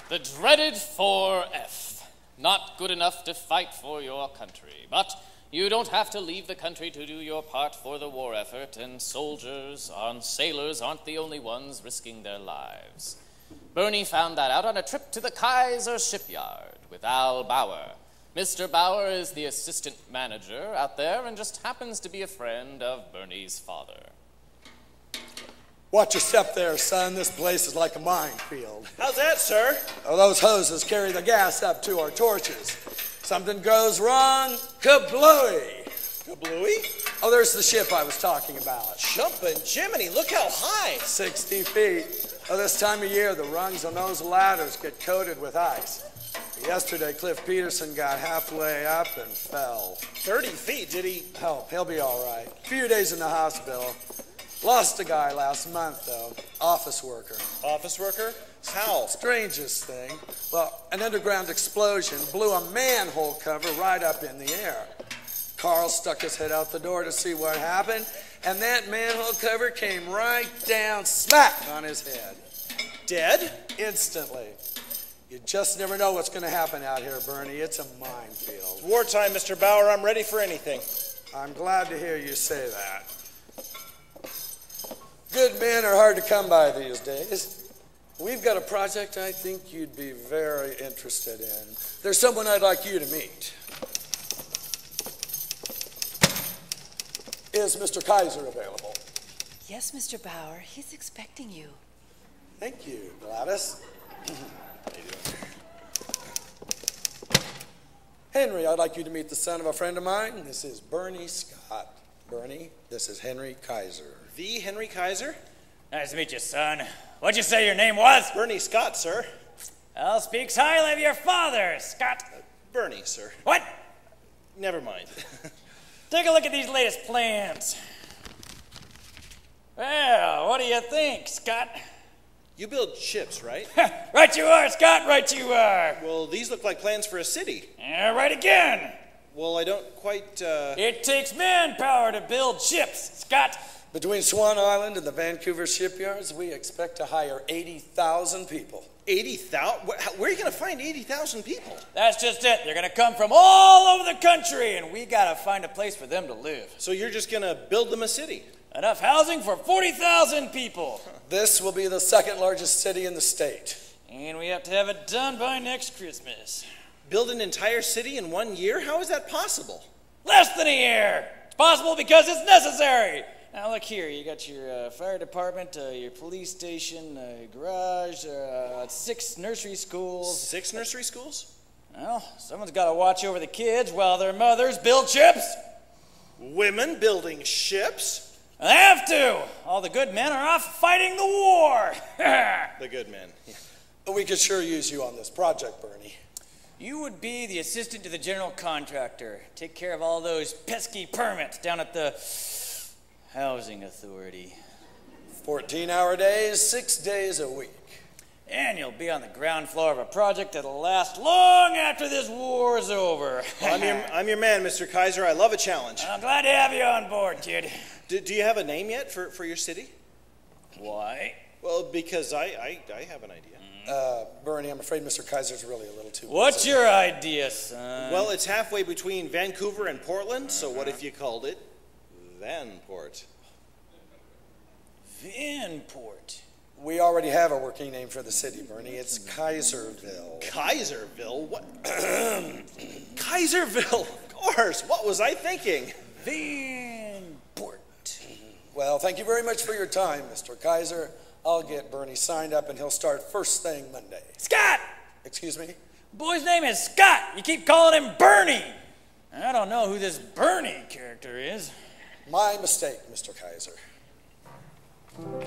The dreaded 4F. Not good enough to fight for your country, but you don't have to leave the country to do your part for the war effort, and soldiers and sailors aren't the only ones risking their lives. Bernie found that out on a trip to the Kaiser Shipyard with Al Bauer. Mr. Bauer is the assistant manager out there and just happens to be a friend of Bernie's father. Watch your step there, son. This place is like a minefield. How's that, sir? Oh, those hoses carry the gas up to our torches. Something goes wrong, kablooey. Kablooey? Oh, there's the ship I was talking about. Jumpin' Jiminy, look how high. 60 feet. Oh, this time of year, the rungs on those ladders get coated with ice. Yesterday, Cliff Peterson got halfway up and fell. 30 feet, did he? Oh, he'll be all right. A few days in the hospital. Lost a guy last month, though. Office worker. Office worker? How? Strangest thing. Well, an underground explosion blew a manhole cover right up in the air. Carl stuck his head out the door to see what happened, and that manhole cover came right down smack on his head. Dead? Instantly. You just never know what's going to happen out here, Bernie. It's a minefield. It's wartime, Mr. Bauer. I'm ready for anything. I'm glad to hear you say that. Good men are hard to come by these days. We've got a project I think you'd be very interested in. There's someone I'd like you to meet. Is Mr. Kaiser available? Yes, Mr. Bauer. He's expecting you. Thank you, Gladys. Henry, I'd like you to meet the son of a friend of mine. This is Bernie Scott. Bernie, this is Henry Kaiser. The Henry Kaiser? Nice to meet you, son. What'd you say your name was? Bernie Scott, sir. Well, speaks highly of your father, Scott. Bernie, sir. What? Never mind. Take a look at these latest plans. Well, what do you think, Scott? You build ships, right? Right you are, Scott, right you are. Well, these look like plans for a city. Yeah, right again. Well, I don't quite, It takes manpower to build ships, Scott. Between Swan Island and the Vancouver shipyards, we expect to hire 80,000 people. 80,000? Where are you going to find 80,000 people? That's just it. They're going to come from all over the country, and we got to find a place for them to live. So you're just going to build them a city? Enough housing for 40,000 people. This will be the second largest city in the state. And we have to have it done by next Christmas. Build an entire city in 1 year? How is that possible? Less than a year. It's possible because it's necessary. Now look here, you got your fire department, your police station, garage, 6 nursery schools. 6 nursery schools? Well, someone's got to watch over the kids while their mothers build ships. Women building ships? They have to. All the good men are off fighting the war. The good men. Yeah. We could sure use you on this project, Bernie. You would be the assistant to the general contractor. Take care of all those pesky permits down at the Housing Authority. 14-hour days, 6 days a week. And you'll be on the ground floor of a project that'll last long after this war's over. I'm your man, Mr. Kaiser. I love a challenge. I'm glad to have you on board, kid. Do you have a name yet for your city? Why? Well, because I have an idea. Bernie, I'm afraid Mr. Kaiser's really a little too What's busy. your idea, son? Well, it's halfway between Vancouver and Portland, so what if you called it Vanport? Vanport. We already have a working name for the city, Bernie. It's Kaiserville. Kaiserville? What? Kaiserville, of course. What was I thinking? Vanport. Well, thank you very much for your time, Mr. Kaiser. I'll get Bernie signed up and he'll start first thing Monday. Scott! Excuse me? Boy's name is Scott. You keep calling him Bernie. I don't know who this Bernie character is. My mistake, Mr. Kaiser.